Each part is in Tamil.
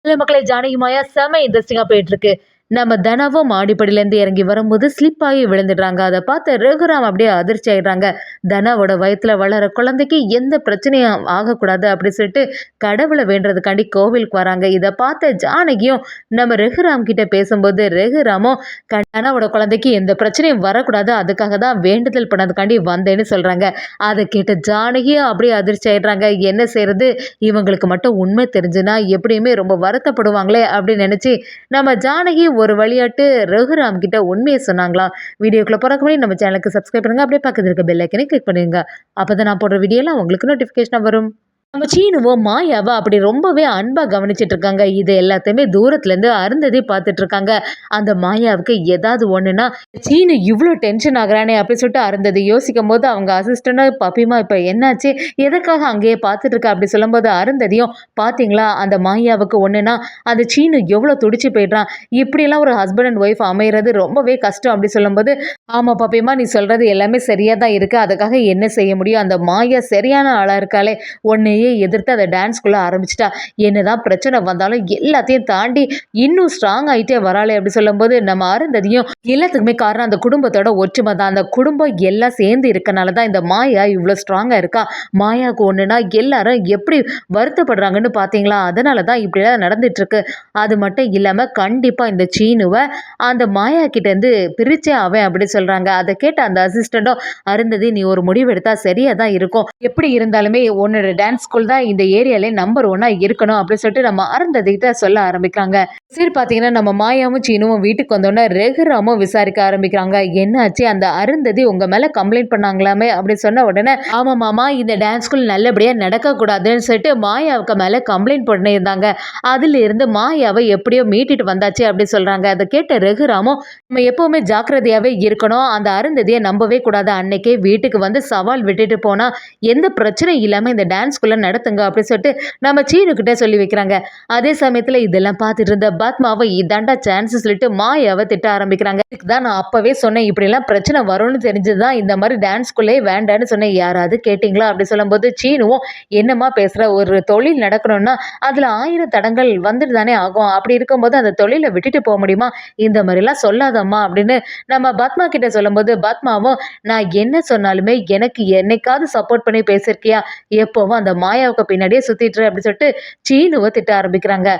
இல்ல மக்களே, ஜானகி மாயா செம இன்ட்ரெஸ்டிங்கா போயிட்டு இருக்கு. நம்ம தனாவும் மாடிப்படியிலேருந்து இறங்கி வரும்போது ஸ்லிப் ஆகி விழுந்துடுறாங்க. அதை பார்த்து ரகுராம் அப்படியே அதிர்ச்சி ஆயிடுறாங்க. தனாவோட வயித்துல வளர குழந்தைக்கு எந்த பிரச்சனையும் ஆகக்கூடாது அப்படி சொல்லிட்டு கடவுளை வேண்டுறதுக்காண்டி கோவிலுக்கு வராங்க. இதை பார்த்த ஜானகியும் நம்ம ரகுராம் கிட்ட பேசும்போது ரகுராமும் தனாவோட குழந்தைக்கு எந்த பிரச்சனையும் வரக்கூடாது, அதுக்காக தான் வேண்டுதல் பண்ணதுக்காண்டி வந்தேன்னு சொல்றாங்க. அதை கேட்ட ஜானகியும் அப்படியே அதிர்ச்சி ஆயிடுறாங்க. என்ன செய்யறது, இவங்களுக்கு மட்டும் உண்மை தெரிஞ்சுன்னா எப்படியுமே ரொம்ப வருத்தப்படுவாங்களே அப்படின்னு நினைச்சு நம்ம ஜானகி ஒரு வழியாட்டு ரகுராம் கிட்ட உண்மையை சொன்னாங்களாம். வீடியோக்குள்ள போறதுக்கு முன்னாடி நம்ம சேனலுக்கு சப்ஸ்கிரைப் பண்ணுங்க, அப்படியே பக்கத்துல இருக்க பெல் ஐக்கனை கிளிக் பண்ணுங்க. அப்பதான் நான் போடுற வீடியோலாம் உங்களுக்கு நோட்டிபிகேஷன் வரும். நம்ம சீனுவோ மாயாவா அப்படி ரொம்பவே அன்பா கவனிச்சிட்டு இருக்காங்க. இது எல்லாத்தையுமே தூரத்துல இருந்து அருந்ததி பார்த்துட்டு இருக்காங்க. அந்த மாயாவுக்கு ஏதாவது ஒண்ணுன்னா சீனு இவ்வளோ டென்ஷன் ஆகுறானே அப்படின்னு சொல்லிட்டு அருந்ததி யோசிக்கும் போது அவங்க அசிஸ்டண்டா பப்பிமா இப்ப என்னாச்சு, எதுக்காக அங்கேயே பார்த்துட்டு இருக்க அப்படி சொல்லும்போது அருந்ததியும் பாத்தீங்களா அந்த மாயாவுக்கு ஒண்ணுன்னா அந்த சீனு எவ்வளவு துடிச்சு போயிடுறான், இப்படியெல்லாம் ஒரு ஹஸ்பண்ட் அண்ட் ஒய்ஃப் அமைகிறது ரொம்பவே கஷ்டம் அப்படி சொல்லும்போது ஆமா பாப்பிமா நீ சொல்றது எல்லாமே சரியா தான் இருக்கு, அதுக்காக என்ன செய்ய முடியும், அந்த மாயா சரியான ஆளா இருக்காளே, உன்னையே எதிர்த்து அதை டான்ஸ்குள்ள ஆரம்பிச்சிட்டா, என்னதான் பிரச்சனை வந்தாலும் எல்லாத்தையும் தாண்டி இன்னும் ஸ்ட்ராங் ஆயிட்டே வராளே அப்படி சொல்லும்போது நம்ம அருந்ததியும் எல்லாத்துக்குமே காரணம் அந்த குடும்பத்தோட ஒற்றுமை தான், அந்த குடும்பம் எல்லாம் சேர்ந்து இருக்கனால தான் இந்த மாயா இவ்வளோ ஸ்ட்ராங்கா இருக்கா, மாயாவுக்கு ஒண்ணுனா எல்லாரும் எப்படி வருத்தப்படுறாங்கன்னு பாத்தீங்களா, அதனால தான் இப்படிலாம் நடந்துட்டு இருக்கு, அது மட்டும் இல்லாம கண்டிப்பா இந்த சீனுவை அந்த மாயா கிட்ட இருந்து பிரிச்சே அவன் அப்படி சொல்றாங்க. அதை கேட்ட அந்த அசிஸ்டண்டும் அருந்ததி நீ ஒரு முடிவு எடுத்தா சரியா தான் இருக்கும், எப்படி இருந்தாலுமே உன்னோட டான்ஸ் ஸ்கூல் தான் இந்த ஏரியாலே நம்பர் 1 இருக்கணும் அப்படின்னு சொல்லிட்டு நம்ம அருந்ததி கிட்ட சொல்ல ஆரம்பிக்கிறாங்க. சரி பாத்தீங்கன்னா நம்ம மாயாவும் சீனுவும் வீட்டுக்கு வந்தோடனே ரகுராமும் விசாரிக்க ஆரம்பிக்கிறாங்க. என்னாச்சு, அந்த அருந்ததி உங்க மேல கம்ப்ளைண்ட் பண்ணாங்களாமே அப்படின்னு சொன்ன உடனே ஆமா மாமா இந்த டான்ஸ் ஸ்கூல் நல்லபடியா நடக்க கூடாதுன்னு சொல்லிட்டு மாயாவுக்கு மேல கம்ப்ளைண்ட் பண்ணியிருந்தாங்க, அதுல இருந்து மாயாவை எப்படியோ மீட்டிட்டு வந்தாச்சு அப்படி சொல்றாங்க. அதை கேட்ட ரகுராமும் நம்ம எப்பவுமே ஜாக்கிரதையாவே இருக்கணும், அந்த அருந்ததியை நம்பவே கூடாது, அன்னைக்கே வீட்டுக்கு வந்து சவால் விட்டுட்டு போனா எந்த பிரச்சனையும் இல்லாம இந்த டான்ஸ் ஸ்கூல்ல நடத்துங்க அப்படின்னு சொல்லிட்டு நம்ம சீனு கிட்ட சொல்லி வைக்கிறாங்க. அதே சமயத்துல இதெல்லாம் பார்த்துட்டு இருந்த பத்மாவை இதாண்டா சான்ஸ் சொல்லிட்டு மாயாவை திட்ட ஆரம்பிக்கிறாங்க. இதுக்குதான் நான் அப்பவே சொன்னேன் இப்படி எல்லாம் பிரச்சனை வரும்னு தெரிஞ்சுதான் இந்த மாதிரி டான்ஸ் ஸ்கூல்லே வேண்டான்னு சொன்னேன், யாராவது கேட்டீங்களா அப்படி சொல்லும்போது சீனுவும் என்னமா பேசுற, ஒரு தொழில் நடக்கணும்னா அதுல 1000 தடங்கள் வந்துட்டு தானே ஆகும், அப்படி இருக்கும்போது அந்த தொழிலை விட்டுட்டு போக முடியுமா, இந்த மாதிரி எல்லாம் சொல்லாதம்மா அப்படின்னு நம்ம பத்மா கிட்ட சொல்லும்போது பத்மாவும் நான் என்ன சொன்னாலுமே எனக்கு என்னைக்காவது சப்போர்ட் பண்ணி பேசியிருக்கியா, எப்பவும் அந்த மாயாவுக்கு பின்னாடியே சுத்திட்டு அப்படி சொல்லிட்டு சீனுவை திட்ட ஆரம்பிக்கிறாங்க.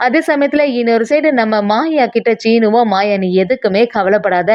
அதே சமயத்துல இன்னொரு சைடு நம்ம மாயா கிட்ட சீனுவும் மாயா நீ எதுக்குமே கவலைப்படாத,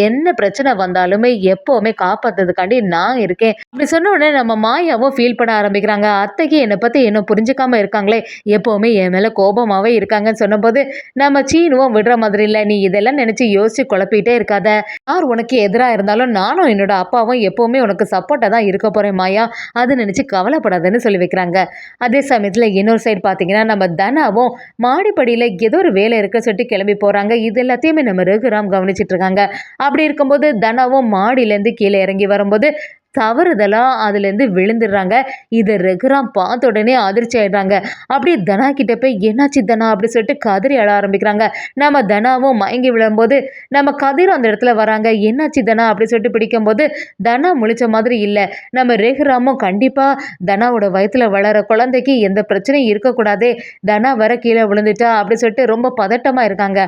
என்ன பிரச்சனை வந்தாலுமே எப்பவுமே காப்பாத்துறதுக்காண்டி நான் இருக்கேன் அப்படி சொன்ன உடனே நம்ம மாயாவும் ஃபீல் பண்ண ஆரம்பிக்கிறாங்க. அத்தைக்கு என்னை பத்தி என்ன புரிஞ்சுக்காம இருக்காங்களே, எப்பவுமே என் மேல கோபமாவே இருக்காங்கன்னு சொன்னபோது நம்ம சீனுவும் விடுற மாதிரி இல்லை, நீ இதெல்லாம் நினைச்சு யோசிச்சு குழப்பிட்டே இருக்காத, யார் உனக்கு எதிராக இருந்தாலும் நானும் என்னோட அப்பாவும் எப்பவுமே உனக்கு சப்போர்ட்டா தான் இருக்க போறேன் மாயா, அது நினைச்சு கவலைப்படாதன்னு சொல்லி வைக்கிறாங்க. அதே சமயத்துல இன்னொரு சைடு பாத்தீங்கன்னா நம்ம தனாவும் மாடிப்படியில ஏதோ ஒரு வேலை இருக்க சொல்லிட்டு கிளம்பி போறாங்க. இது எல்லாத்தையுமே நம்ம ரகுராம் கவனிச்சிட்டு இருக்காங்க. அப்படி இருக்கும்போது தனாவும் மாடியில இருந்து கீழே இறங்கி வரும்போது தவறுதலா அதுல இருந்து விழுந்துடுறாங்க. இதை ரகுராம் பார்த்த உடனே அதிர்ச்சி ஆயிடுறாங்க. அப்படியே தனா கிட்ட போய் என்னாச்சு தனா அப்படி சொல்லிட்டு கதறி அழ ஆரம்பிக்கிறாங்க. நம்ம தனாவும் மயங்கி விழும்போது நம்ம கதிரும் அந்த இடத்துல வராங்க. என்னாச்சு தனா அப்படி சொல்லிட்டு பிடிக்கும்போது தனா முழிச்ச மாதிரி இல்லை. நம்ம ரகுராமும் கண்டிப்பா தனாவோட வயித்துல வளர குழந்தைக்கு எந்த பிரச்சனையும் இருக்கக்கூடாதே, தனா வர கீழே விழுந்துட்டா அப்படி சொல்லிட்டு ரொம்ப பதட்டமா இருக்காங்க.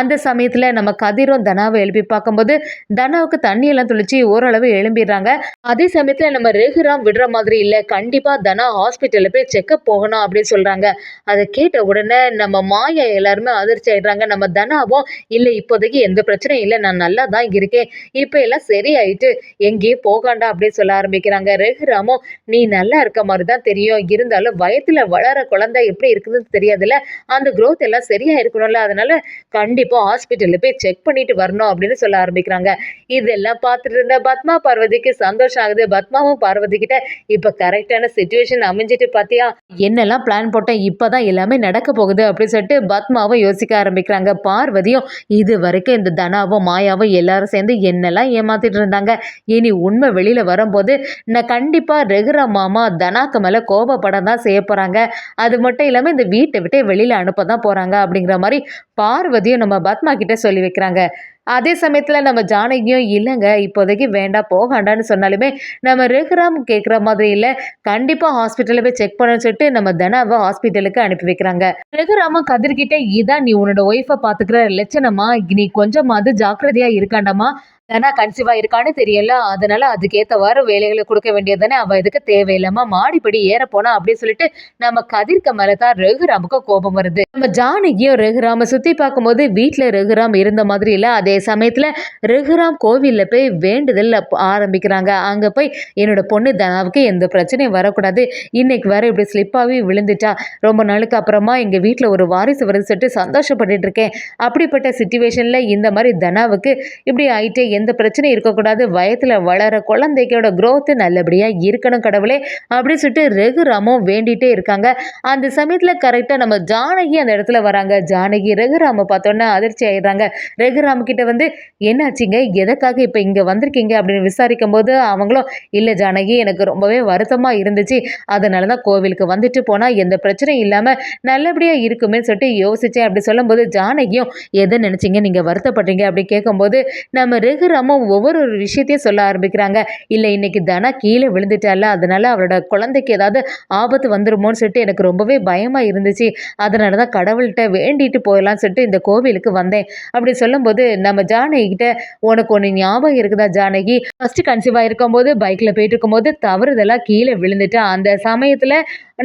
அந்த சமயத்துல நம்ம கதிரும் தனாவை எழுப்பி பார்க்கும்போது தனாவுக்கு தண்ணி எல்லாம் துளிச்சு ஓரளவு எழும்பிடுறாங்க. அதே சமயத்துல நம்ம ரகுராம் விடுற மாதிரி இல்ல, கண்டிப்பா தனா ஹாஸ்பிட்டல்ல போய் செக்அப் போகணும் அப்படின்னு சொல்றாங்க. அதை கேட்ட உடனே நம்ம மாயா எல்லாருமே அதிர்ச்சி ஆயிடுறாங்க. நம்ம தனாவும் இல்ல இப்போதைக்கு எந்த பிரச்சனையும் இல்லை, நான் நல்லா தான் இருக்கேன், இப்ப எல்லாம் சரியாயிட்டு எங்கேயும் போகாண்டா அப்படின்னு சொல்ல ஆரம்பிக்கிறாங்க. ரகுராமும் நீ நல்லா இருக்க மாதிரி தான் தெரியும், இருந்தாலும் வயத்துல வளர குழந்தை எப்படி இருக்குதுன்னு தெரியாதுல்ல, அந்த growth எல்லாம் சரியா இருக்கணும்ல, அதனால கண்டிப்பா ஹாஸ்பிட்டல்ல போய் செக் பண்ணிட்டு வரணும் அப்படின்னு சொல்ல ஆரம்பிக்கிறாங்க. இதெல்லாம் பார்த்துட்டு இருந்த பத்மா பார்வதிக்கு சந்தோஷம் ஆகுது. பத்மாவும் பார்வதி கிட்ட இப்ப கரெக்டான சிச்சுவேஷன் அமைஞ்சிட்டு பாத்தியா, என்னெல்லாம் பிளான் போட்டேன் இப்பதான் எல்லாமே நடக்க போகுது அப்படின்னு சொல்லிட்டு பத்மாவும் யோசிக்க ஆரம்பிக்கிறாங்க. பார்வதியும் இது வரைக்கும் இந்த தனாவும் மாயாவும் எல்லாரும் சேர்ந்து என்னெல்லாம் ஏமாத்திட்டு இருந்தாங்க, இனி உண்மை வெளியில வரும்போது நான் கண்டிப்பா ரகுராம் மாமா தனாக்கு மேல கோபப்பட தான் செய்ய போறாங்க, அது மட்டும் இல்லாம இந்த வீட்டை விட்டு வெளியில அனுப்ப தான் போறாங்க அப்படிங்கிற மாதிரி பார்வதியும் நம்ம பத்மா கிட்ட சொல்லி வைக்கிறாங்க. அதே சமயத்துல நம்ம ஜானகியும் இல்லங்க இப்போதைக்கு வேண்டாம் போகாண்டான்னு சொன்னாலுமே, நம்ம ரகுராம் கேட்குற மாதிரி இல்ல. கண்டிப்பா ஹாஸ்பிட்டல்ல போய் செக் பண்ணணும்னு சொல்லிட்டு நம்ம தனாவ ஹாஸ்பிட்டலுக்கு அனுப்பி வைக்கிறாங்க. ரகுராமும் கதிர்கிட்ட இதான் நீ உன்னோட ஒய்ஃப பாத்துக்கிற லட்சணமா? நீ கொஞ்சமாவது ஜாக்கிரதையா இருக்காண்டாமா? தனா கன்சீவா இருக்கான்னு தெரியல. அதனால அதுக்கேத்தவாறு வேலைகள குடுக்க வேண்டியது தானே. அவ எதுக்கு தேவையில்லாம மாடிப்படி ஏற போனா அப்படின்னு சொல்லிட்டு நம்ம கதிர்க்கு மேல தான் ரகுராமுக்கு கோபம் வருது. நம்ம ஜானகியும் ரகுராம சுத்தி பார்க்கும்போது வீட்ல ரகுராம் இருந்த மாதிரி இல்ல. அதே சமயத்துல ரகுராம் கோவில்ல போய் வேண்டுதல் ஆரம்பிக்கிறாங்க. அங்க போய் என்னோட பொண்ணு தனாவுக்கு எந்த பிரச்சனையும் வரக்கூடாது. இன்னைக்கு வேற இப்படி ஸ்லிப்பாவே விழுந்துட்டா. ரொம்ப நாளுக்கு அப்புறமா எங்க வீட்ல ஒரு வாரிசு வருது சொல்லிட்டு சந்தோஷப்பட்டுட்டு இருக்கேன். அப்படிப்பட்ட சிச்சுவேஷன்ல இந்த மாதிரி தனாவுக்கு இப்படி ஆயிட்டு எந்த பிரச்சனையும் இருக்கக்கூடாது. வயத்துல வளர குழந்தைக்கோட growth நல்லபடியா இருக்கணும் கடவுளே அப்படின்னு சொல்லிட்டு ரகுராமும் வேண்டிட்டே இருக்காங்க. அந்த சமயத்துல கரெக்டா நம்ம ஜானகி அந்த இடத்துல வராங்க. ஜானகி ரகுராம பார்த்தோன்னே அதிர்ச்சி ஆயிடுறாங்க. ரகுராம் கிட்ட வந்து என்னாச்சுங்க, எதற்காக இப்ப இங்க வந்திருக்கீங்க அப்படின்னு விசாரிக்கும் போது அவங்களும் இல்ல ஜானகி எனக்கு ரொம்பவே வருத்தமா இருந்துச்சு. அதனாலதான் கோவிலுக்கு வந்துட்டு போனா எந்த பிரச்சனையும் இல்லாம நல்லபடியா இருக்குமே சொல்லிட்டு யோசிச்சேன் அப்படி சொல்லும்போது ஜானகியும் எதை நினைச்சீங்க நீங்க வருத்தப்படுறீங்க அப்படி கேட்கும்போது நம்ம ரகுராமும் ஒவ்வொரு விஷயத்தையும் சொல்ல ஆரம்பிக்கிறாங்க. இல்ல இன்னைக்கு தனா கீழே விழுந்துட்டால அதனால அவளோட குழந்தைக்கு ஏதாவது ஆபத்து வந்துருமோன்னு சொல்லிட்டு எனக்கு ரொம்பவே பயமா இருந்துச்சு. அதனாலதான் கடவுள்கிட்ட வேண்டிட்டு போயிடலாம்னு சொல்லிட்டு இந்த கோவிலுக்கு வந்தேன் அப்படி சொல்லும்போது நம்ம ஜானகி கிட்ட உனக்கு ஒண்ணு ஞாபகம் இருக்குதா ஜானகி, ஃபர்ஸ்ட் கன்சீவா இருக்கும்போது பைக்ல போயிட்டு இருக்கும்போது தவறுதலா கீழே விழுந்துட்டா. அந்த சமயத்துல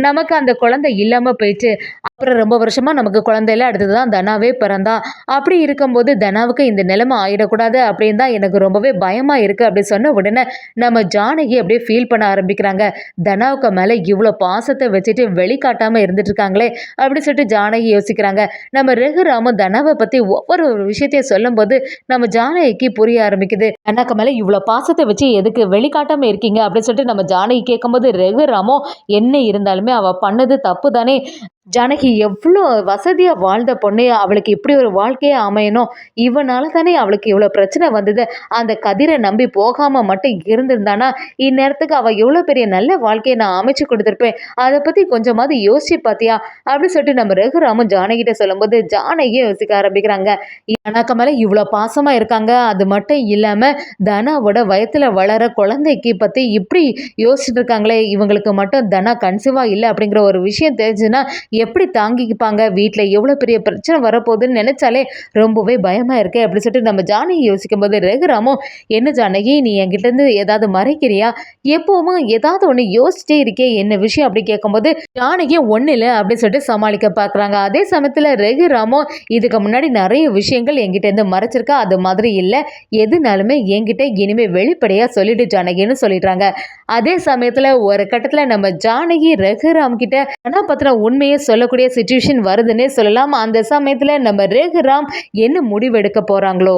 நமக்கு அந்த குழந்தை இல்லாம போயிடுச்சு. அப்புறம் ரொம்ப வருஷமா நமக்கு குழந்தை இல்ல. அடுத்ததுதான் தனாவே பிறந்தா. அப்படி இருக்கும்போது தனாவுக்கு இந்த நிலைமை ஆயிடக்கூடாது அப்படின்னு தான் எனக்கு ரொம்பவே பயமா இருக்கு அப்படி சொன்ன உடனே நம்ம ஜானகி அப்படியே ஃபீல் பண்ண ஆரம்பிக்கிறாங்க. தனாவுக்கு மேல இவ்வளோ பாசத்தை வச்சுட்டு வெளிக்காட்டாம இருந்துட்டு இருக்காங்களே அப்படி சொல்லிட்டு ஜானகி யோசிக்கிறாங்க. நம்ம ரகுராமும் தனாவை பத்தி ஒவ்வொரு ஒரு விஷயத்தையும் சொல்லும்போது நம்ம ஜானகிக்கு புரிய ஆரம்பிக்குது. தனாக்கு மேல இவ்வளோ பாசத்தை வச்சு எதுக்கு வெளிக்காட்டாம இருக்கீங்க அப்படின்னு சொல்லிட்டு நம்ம ஜானகி கேட்கும்போது ரகுராமும் என்ன இருந்தாலுமே அவ பண்ணது தப்பு தானே. ஜானகி எவ்வளோ வசதியா வாழ்ந்த பொண்ணு, அவளுக்கு இப்படி ஒரு வாழ்க்கையே அமையணும். இவனால தானே அவளுக்கு இவ்வளோ பிரச்சனை வந்தது. அந்த கதிரை நம்பி போகாம மட்டும் இருந்திருந்தானா இந்நேரத்துக்கு அவ எவ்வளோ பெரிய நல்ல வாழ்க்கையை நான் அமைச்சு கொடுத்துருப்பேன். அதை பத்தி கொஞ்சமாவது யோசிச்சு பாத்தியா அப்படின்னு சொல்லிட்டு நம்ம ரகுராமும் ஜானகிட்ட சொல்லும்போது ஜானகியும் யோசிக்க ஆரம்பிக்கிறாங்க. தனாக்கு மேல இவ்வளோ பாசமா இருக்காங்க. அது மட்டும் இல்லாம தனாவோட வயத்துல வளர குழந்தைக்கு பத்தி இப்படி யோசிச்சுட்டு இருக்காங்களே, இவங்களுக்கு மட்டும் தனா கன்சீவா இல்லை அப்படிங்கிற ஒரு விஷயம் தெரிஞ்சுன்னா எப்படி தாங்கிப்பாங்க? வீட்ல எவ்வளோ பெரிய பிரச்சனை வரப்போகுதுன்னு நினைச்சாலே ரொம்பவே பயமா இருக்கே அப்படி சொல்லிட்டு நம்ம ஜானகி யோசிக்கும் போது ரகுராமும் என்ன ஜானகி நீ என்கிட்ட இருந்து ஏதாவது மறைக்கிறியா? எப்பவும் ஏதாவது ஒன்று யோசிச்சிட்டே இருக்கே என்ன விஷயம் அப்படி கேட்கும்போது ஜானகியும் ஒன்றும் இல்லை அப்படின்னு சொல்லிட்டு சமாளிக்க பார்க்குறாங்க. அதே சமயத்தில் ரகுராமும் இதுக்கு முன்னாடி நிறைய விஷயங்கள் என்கிட்ட இருந்து மறைச்சிருக்கா, அது மாதிரி இல்லை, எதுனாலுமே என்கிட்ட இனிமே வெளிப்படையா சொல்லிட்டு ஜானகின்னு சொல்லிடுறாங்க. அதே சமயத்துல ஒரு கட்டத்துல நம்ம ஜானகி ரகுராம் கிட்ட ஆனா பத்தின உண்மையை சொல்லக்கூடிய சிச்சுவேஷன் வருதுன்னே சொல்லலாம். அந்த சமயத்துல நம்ம ரகுராம் என்ன முடிவெடுக்க போறாங்களோ